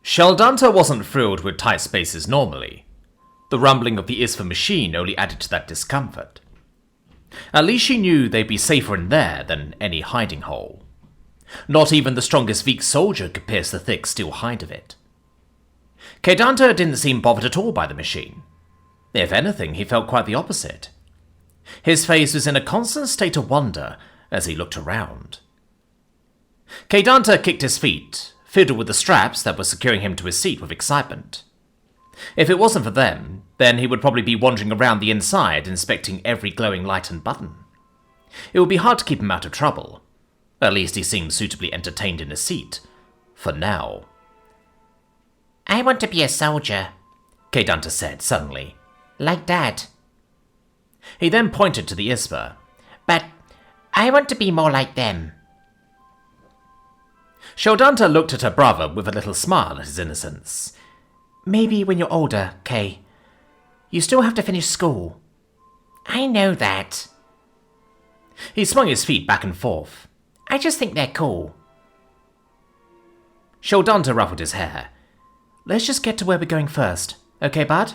Sheldanta wasn't thrilled with tight spaces normally. The rumbling of the ISFA machine only added to that discomfort. At least she knew they'd be safer in there than any hiding hole. Not even the strongest Veek soldier could pierce the thick steel hide of it. Kedanta didn't seem bothered at all by the machine. If anything, he felt quite the opposite. His face was in a constant state of wonder as he looked around. Kedanta kicked his feet, fiddled with the straps that were securing him to his seat with excitement. If it wasn't for them, then he would probably be wandering around the inside inspecting every glowing light and button. It would be hard to keep him out of trouble. At least he seemed suitably entertained in his seat. For now. I want to be a soldier, Kedanta said suddenly. Like Dad. He then pointed to the ISFA. But I want to be more like them. Sheldanta looked at her brother with a little smile at his innocence. Maybe when you're older, Kay. You still have to finish school. I know that. He swung his feet back and forth. I just think they're cool. Sheldanta ruffled his hair. Let's just get to where we're going first, okay, bud?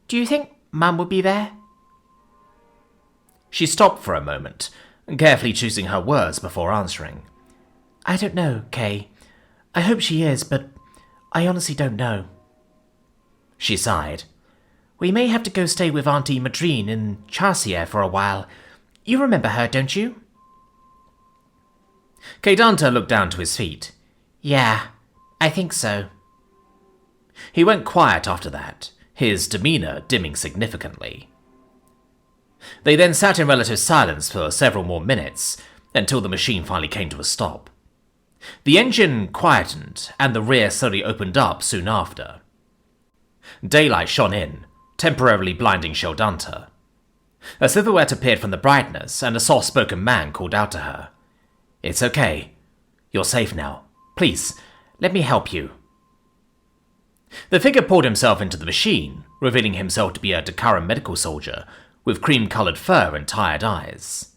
Do you think Mum would be there? She stopped for a moment, carefully choosing her words before answering. I don't know, Kay. I hope she is, but I honestly don't know. She sighed. We may have to go stay with Auntie Madrine in Charsier for a while. You remember her, don't you? Kedanta looked down to his feet. Yeah, I think so. He went quiet after that, his demeanour dimming significantly. They then sat in relative silence for several more minutes, until the machine finally came to a stop. The engine quietened, and the rear slowly opened up soon after. Daylight shone in, temporarily blinding Sheldanta. A silhouette appeared from the brightness, and a soft-spoken man called out to her. It's okay. You're safe now. Please, let me help you. The figure poured himself into the machine, revealing himself to be a Dakaran medical soldier, with cream-coloured fur and tired eyes.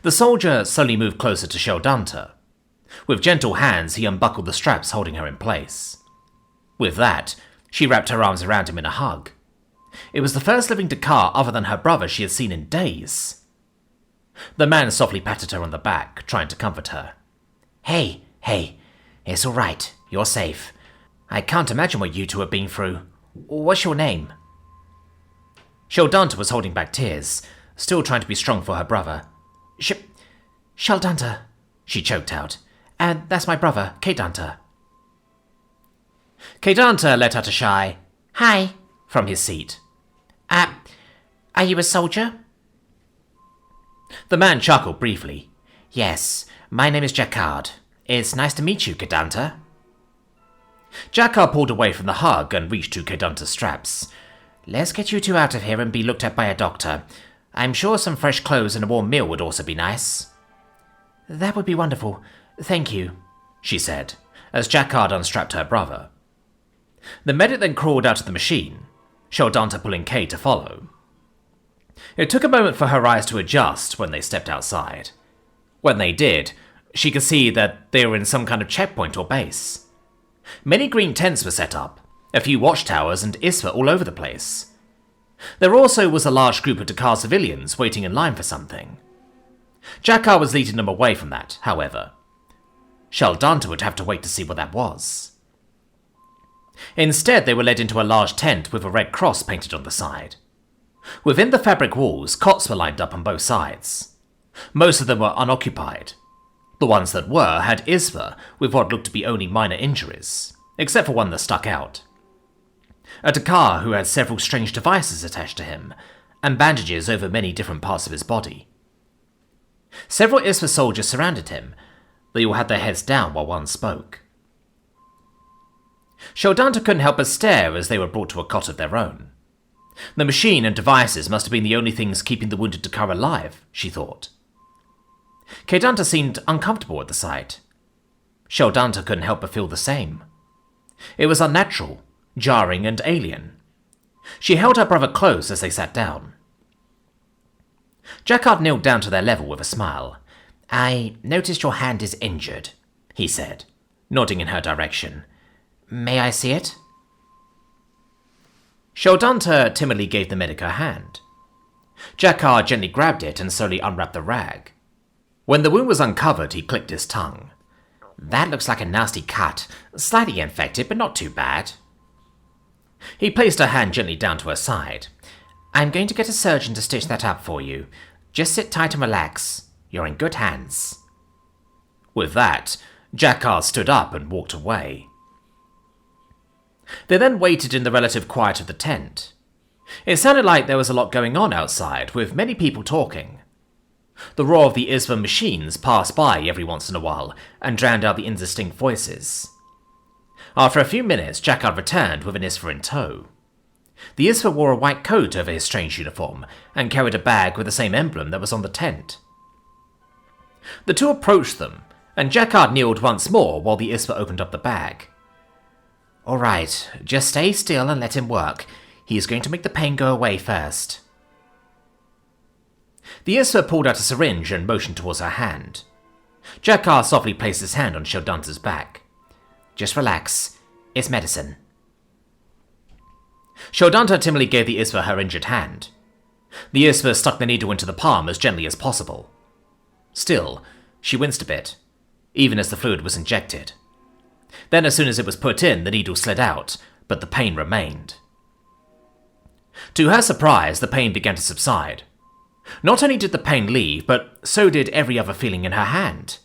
The soldier slowly moved closer to Sheldanta. With gentle hands, he unbuckled the straps holding her in place. With that, she wrapped her arms around him in a hug. It was the first living Dakar other than her brother she had seen in days. The man softly patted her on the back, trying to comfort her. Hey, it's all right. You're safe. I can't imagine what you two have been through. What's your name? Sheldanta was holding back tears, still trying to be strong for her brother. Sheldanta, she choked out. And that's my brother, Kedanta. Kedanta let out a shy, Hi, from his seat. Are you a soldier? The man chuckled briefly. Yes, my name is Jacquard. It's nice to meet you, Kedanta. Jacquard pulled away from the hug and reached to Kedanta's straps. Let's get you two out of here and be looked at by a doctor. I'm sure some fresh clothes and a warm meal would also be nice. That would be wonderful. Thank you, she said, as Jacquard unstrapped her brother. The medic then crawled out of the machine, Sheldanta pulling Kay to follow. It took a moment for her eyes to adjust when they stepped outside. When they did, she could see that they were in some kind of checkpoint or base. Many green tents were set up, a few watchtowers and ISFA all over the place. There also was a large group of Dakar civilians waiting in line for something. Jacquard was leading them away from that, however. Sheldanta would have to wait to see what that was. Instead, they were led into a large tent with a red cross painted on the side. Within the fabric walls, cots were lined up on both sides. Most of them were unoccupied. The ones that were had ISFA with what looked to be only minor injuries, except for one that stuck out. A Dakar who had several strange devices attached to him, and bandages over many different parts of his body. Several ISFA soldiers surrounded him. They all had their heads down while one spoke. Sheldanta couldn't help but stare as they were brought to a cot of their own. The machine and devices must have been the only things keeping the wounded Dakar alive, she thought. Kedanta seemed uncomfortable at the sight. Sheldanta couldn't help but feel the same. It was unnatural, jarring and alien. She held her brother close as they sat down. Jacquard knelt down to their level with a smile. I noticed your hand is injured, he said, nodding in her direction. May I see it? Sheldanta timidly gave the medic her hand. Jakar gently grabbed it and slowly unwrapped the rag. When the wound was uncovered, he clicked his tongue. That looks like a nasty cut. Slightly infected, but not too bad. He placed her hand gently down to her side. I'm going to get a surgeon to stitch that up for you. Just sit tight and relax. You're in good hands. With that, Jakar stood up and walked away. They then waited in the relative quiet of the tent. It sounded like there was a lot going on outside, with many people talking. The roar of the ISVA machines passed by every once in a while and drowned out the indistinct voices. After a few minutes, Jakar returned with an ISVA in tow. The ISVA wore a white coat over his strange uniform and carried a bag with the same emblem that was on the tent. The two approached them, and Jakar kneeled once more while the ISVA opened up the bag. All right, just stay still and let him work. He's going to make the pain go away first. The ISVA pulled out a syringe and motioned towards her hand. Jakar softly placed his hand on Sheldanta's back. Just relax. It's medicine. Sheldanta timidly gave the ISVA her injured hand. The ISVA stuck the needle into the palm as gently as possible. Still, she winced a bit, even as the fluid was injected. Then as soon as it was put in, the needle slid out, but the pain remained. To her surprise, the pain began to subside. Not only did the pain leave, but so did every other feeling in her hand.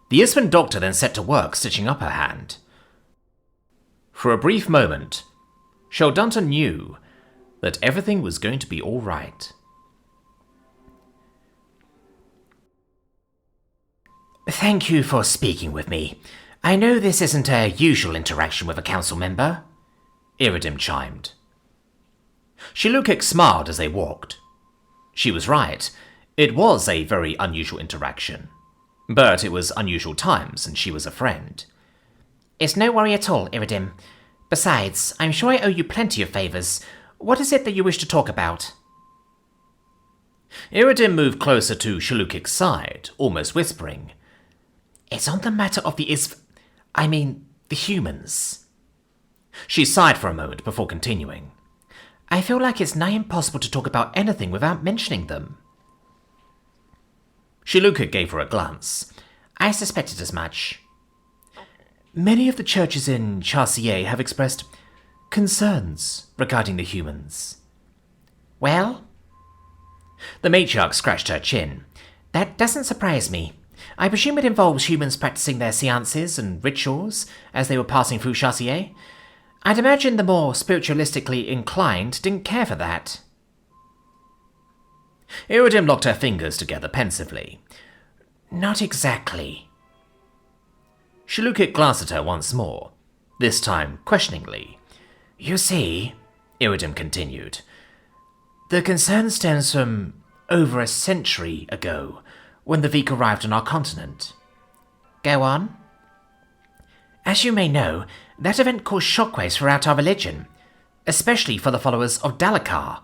The ISVAN doctor then set to work stitching up her hand. For a brief moment, Sheldanta knew that everything was going to be all right. Thank you for speaking with me. I know this isn't a usual interaction with a council member, Iridim chimed. Shilukik smiled as they walked. She was right. It was a very unusual interaction. But it was unusual times, and she was a friend. It's no worry at all, Iridim. Besides, I'm sure I owe you plenty of favours. What is it that you wish to talk about? Iridim moved closer to Shilukik's side, almost whispering. It's on the matter of the the humans. She sighed for a moment before continuing. I feel like it's nigh impossible to talk about anything without mentioning them. Shilukik gave her a glance. I suspected as much. Many of the churches in Charcier have expressed concerns regarding the humans. Well? The matriarch scratched her chin. That doesn't surprise me. I presume it involves humans practicing their seances and rituals as they were passing through Charcier. I'd imagine the more spiritualistically inclined didn't care for that. Iridim locked her fingers together pensively. Not exactly. Shilukik glanced at her once more, this time questioningly. You see, Iridim continued, the concern stems from over a century ago, when the Veek arrived on our continent. Go on. As you may know, that event caused shockwaves throughout our religion, especially for the followers of Dalakar.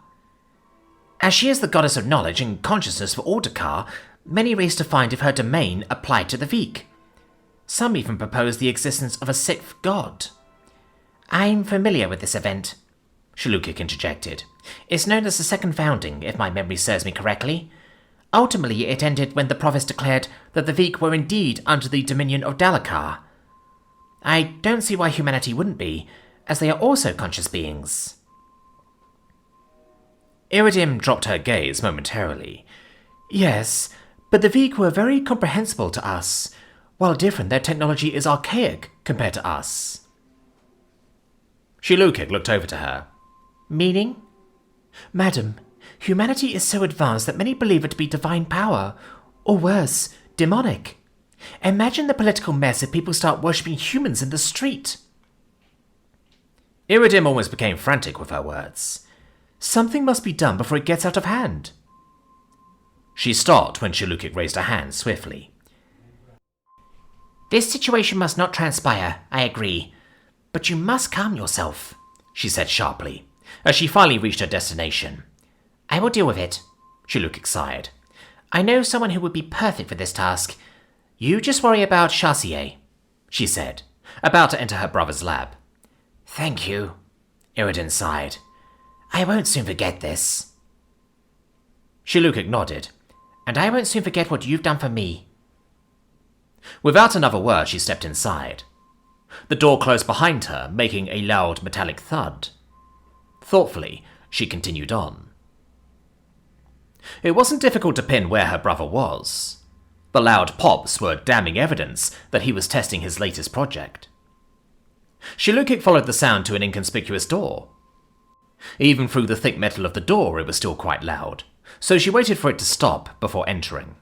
As she is the goddess of knowledge and consciousness for all Dakar, many raced to find if her domain applied to the Veek. Some even proposed the existence of a sixth god. I'm familiar with this event, Shilukik interjected. It's known as the Second Founding, if my memory serves me correctly. Ultimately, it ended when the prophets declared that the Veek were indeed under the dominion of Dalakar. I don't see why humanity wouldn't be, as they are also conscious beings. Iridim dropped her gaze momentarily. Yes, but the Veek were very comprehensible to us. While different, their technology is archaic compared to us. Shilukik looked over to her. Meaning? Madam, humanity is so advanced that many believe it to be divine power, or worse, demonic. Imagine the political mess if people start worshipping humans in the street. Iridim almost became frantic with her words. Something must be done before it gets out of hand. She stopped when Shilukik raised her hand swiftly. This situation must not transpire, I agree. But you must calm yourself, she said sharply, as she finally reached her destination. I will deal with it, Shilukik sighed. I know someone who would be perfect for this task. You just worry about Charcier, she said, about to enter her brother's lab. Thank you, Iridan sighed. I won't soon forget this. Chilukik nodded. And I won't soon forget what you've done for me. Without another word, she stepped inside. The door closed behind her, making a loud metallic thud. Thoughtfully, she continued on. It wasn't difficult to pin where her brother was. The loud pops were damning evidence that he was testing his latest project. Chilukik followed the sound to an inconspicuous door. Even through the thick metal of the door, it was still quite loud, so she waited for it to stop before entering.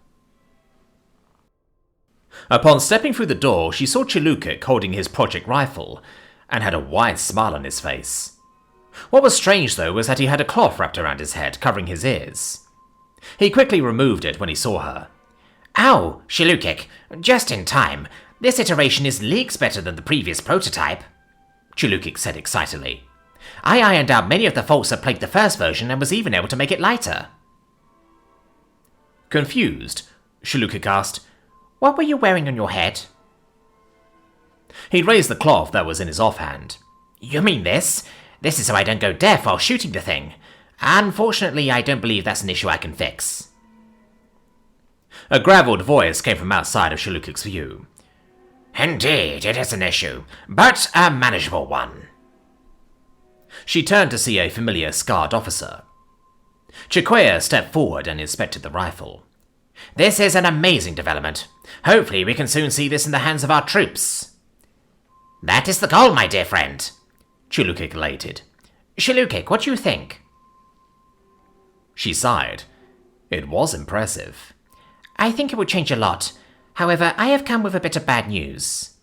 Upon stepping through the door, she saw Chilukik holding his project rifle, and had a wide smile on his face. What was strange, though, was that he had a cloth wrapped around his head, covering his ears. He quickly removed it when he saw her. Ow, Chilukik, just in time. This iteration is leagues better than the previous prototype, Chilukik said excitedly. I ironed out many of the faults that plagued the first version and was even able to make it lighter. Confused, Chilukik asked, What were you wearing on your head? He raised the cloth that was in his offhand. You mean this? This is so I don't go deaf while shooting the thing. Unfortunately, I don't believe that's an issue I can fix. A gravelled voice came from outside of Chilukik's view. Indeed, it is an issue, but a manageable one. She turned to see a familiar scarred officer. Chiquea stepped forward and inspected the rifle. This is an amazing development. Hopefully we can soon see this in the hands of our troops. That is the goal, my dear friend, Chilukik elated. Chilukik, what do you think? She sighed. It was impressive. I think it would change a lot. However, I have come with a bit of bad news.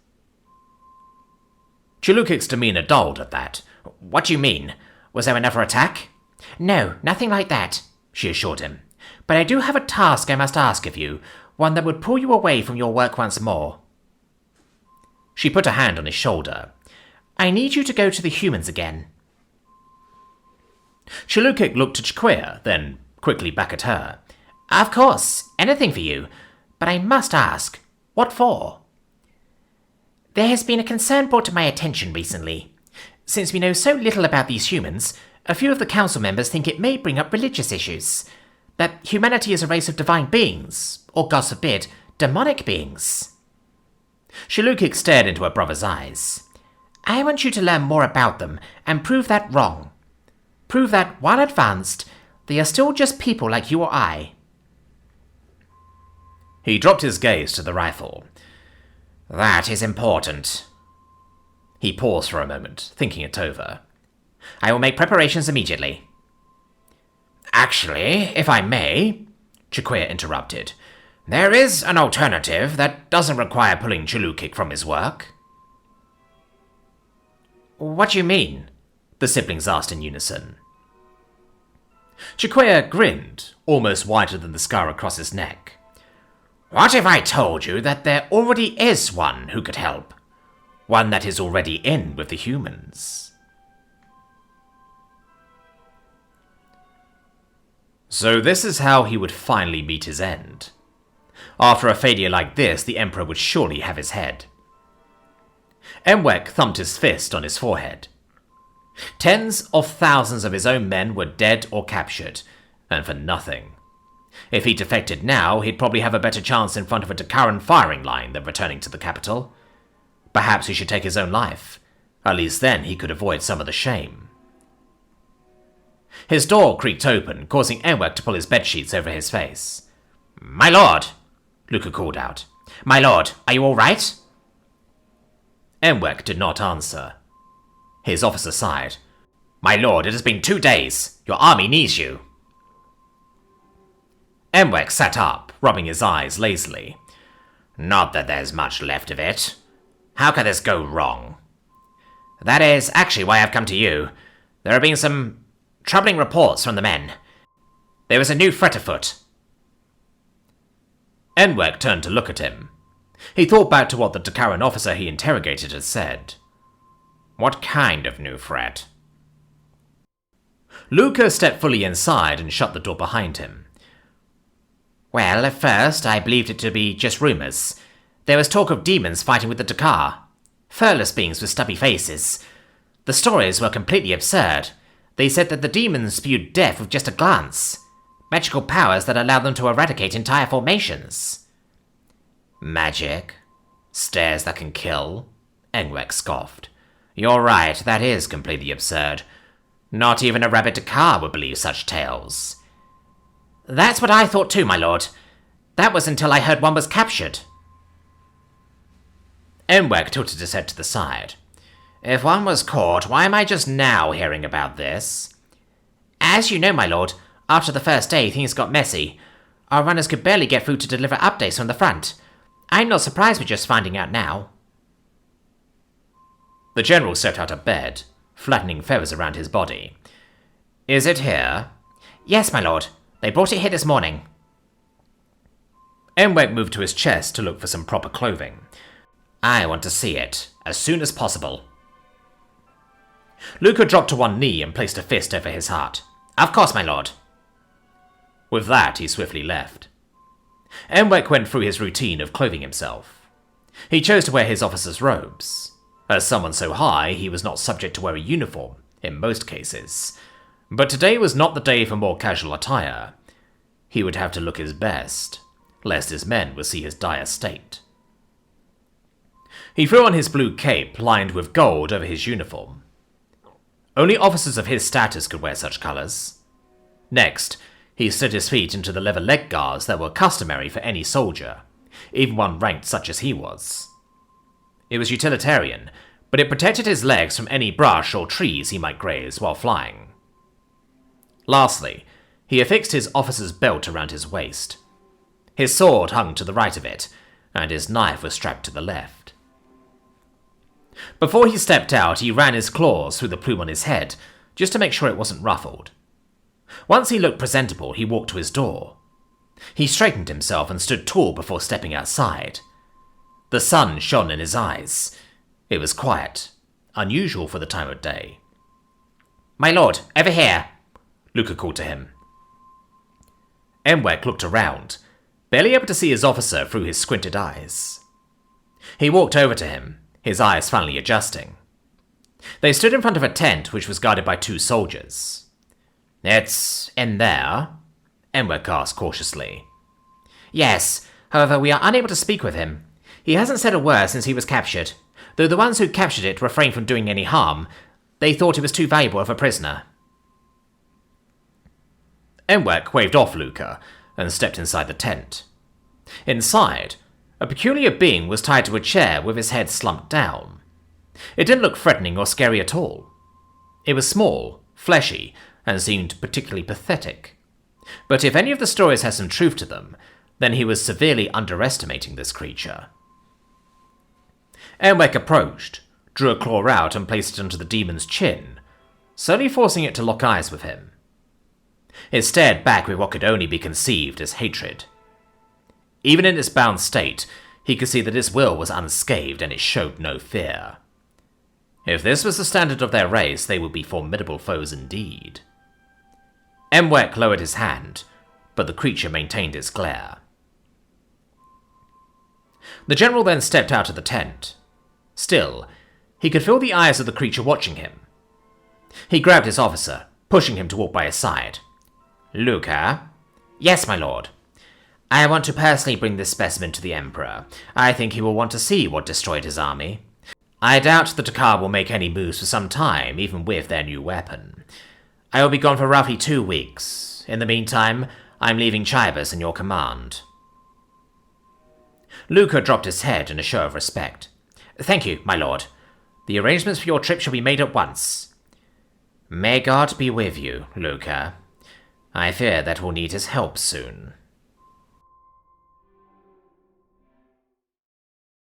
Chilukik's demeanor dulled at that. What do you mean? Was there another attack? No, nothing like that, she assured him. But I do have a task I must ask of you, one that would pull you away from your work once more. She put a hand on his shoulder. I need you to go to the humans again. Chilukik looked at Chiquea, then quickly back at her. Of course, anything for you. But I must ask, what for? There has been a concern brought to my attention recently. Since we know so little about these humans, a few of the council members think it may bring up religious issues. That humanity is a race of divine beings, or God forbid, demonic beings. Chilukik stared into her brother's eyes. I want you to learn more about them and prove that wrong. Prove that, while advanced, they are still just people like you or I. He dropped his gaze to the rifle. That is important. He paused for a moment, thinking it over. I will make preparations immediately. Actually, if I may, Chiquea interrupted, there is an alternative that doesn't require pulling Chilukik from his work. What do you mean? The siblings asked in unison. Chiquea grinned, almost whiter than the scar across his neck. What if I told you that there already is one who could help? One that is already in with the humans. So this is how he would finally meet his end. After a failure like this, the Emperor would surely have his head. Emwek thumped his fist on his forehead. Tens of thousands of his own men were dead or captured, and for nothing. If he defected now, he'd probably have a better chance in front of a Dakaran firing line than returning to the capital. Perhaps he should take his own life. At least then he could avoid some of the shame. His door creaked open, causing Emwek to pull his bedsheets over his face. My lord, Luca called out. My lord, are you all right? Emwek did not answer. His officer sighed. My lord, it has been 2 days. Your army needs you. Emwek sat up, rubbing his eyes lazily. Not that there's much left of it. How could this go wrong? That is actually why I've come to you. There have been some troubling reports from the men. There is a new threat afoot. Emwek turned to look at him. He thought back to what the Dakaran officer he interrogated had said. What kind of new threat? Luca stepped fully inside and shut the door behind him. Well, at first I believed it to be just rumors. There was talk of demons fighting with the Dakar. Furless beings with stubby faces. The stories were completely absurd. They said that the demons spewed death with just a glance. Magical powers that allowed them to eradicate entire formations. Magic? Stares that can kill? Engwek scoffed. You're right, that is completely absurd. Not even a rabbit Dakar would believe such tales. That's what I thought too, my lord. That was until I heard one was captured. Engwek tilted his head to the side. If one was caught, why am I just now hearing about this? As you know, my lord, after the first day, things got messy. Our runners could barely get through to deliver updates from the front. I'm not surprised we're just finding out now. The general stepped out of bed, flattening feathers around his body. Is it here? Yes, my lord. They brought it here this morning. Engwek moved to his chest to look for some proper clothing. I want to see it, as soon as possible. Luca dropped to one knee and placed a fist over his heart. Of course, my lord. With that, he swiftly left. Engwek went through his routine of clothing himself. He chose to wear his officer's robes. As someone so high, he was not subject to wear a uniform, in most cases. But today was not the day for more casual attire. He would have to look his best, lest his men would see his dire state. He threw on his blue cape lined with gold over his uniform. Only officers of his status could wear such colours. Next, he slid his feet into the leather leg guards that were customary for any soldier, even one ranked such as he was. It was utilitarian, but it protected his legs from any brush or trees he might graze while flying. Lastly, he affixed his officer's belt around his waist. His sword hung to the right of it, and his knife was strapped to the left. Before he stepped out, he ran his claws through the plume on his head, just to make sure it wasn't ruffled. Once he looked presentable, he walked to his door. He straightened himself and stood tall before stepping outside. The sun shone in his eyes. It was quiet, unusual for the time of day. My lord, over here, Luca called to him. Engwek looked around, barely able to see his officer through his squinted eyes. He walked over to him, his eyes finally adjusting. They stood in front of a tent which was guarded by 2 soldiers. It's in there? Engwek asked cautiously. Yes, however, we are unable to speak with him. He hasn't said a word since he was captured, though the ones who captured it refrained from doing any harm. They thought it was too valuable of a prisoner. Engwek waved off Luca and stepped inside the tent. Inside, a peculiar being was tied to a chair with his head slumped down. It didn't look threatening or scary at all. It was small, fleshy, and seemed particularly pathetic. But if any of the stories had some truth to them, then he was severely underestimating this creature. Engwek approached, drew a claw out and placed it onto the demon's chin, slowly forcing it to lock eyes with him. It stared back with what could only be conceived as hatred. Even in its bound state, he could see that its will was unscathed and it showed no fear. If this was the standard of their race, they would be formidable foes indeed. Engwek lowered his hand, but the creature maintained its glare. The general then stepped out of the tent. Still, he could feel the eyes of the creature watching him. He grabbed his officer, pushing him to walk by his side. Luca? Yes, my lord. I want to personally bring this specimen to the Emperor. I think he will want to see what destroyed his army. I doubt the Takar will make any moves for some time, even with their new weapon. I will be gone for roughly 2 weeks. In the meantime, I'm leaving Chibas in your command. Luca dropped his head in a show of respect. Thank you, my lord. The arrangements for your trip shall be made at once. May God be with you, Luca. I fear that we'll need his help soon.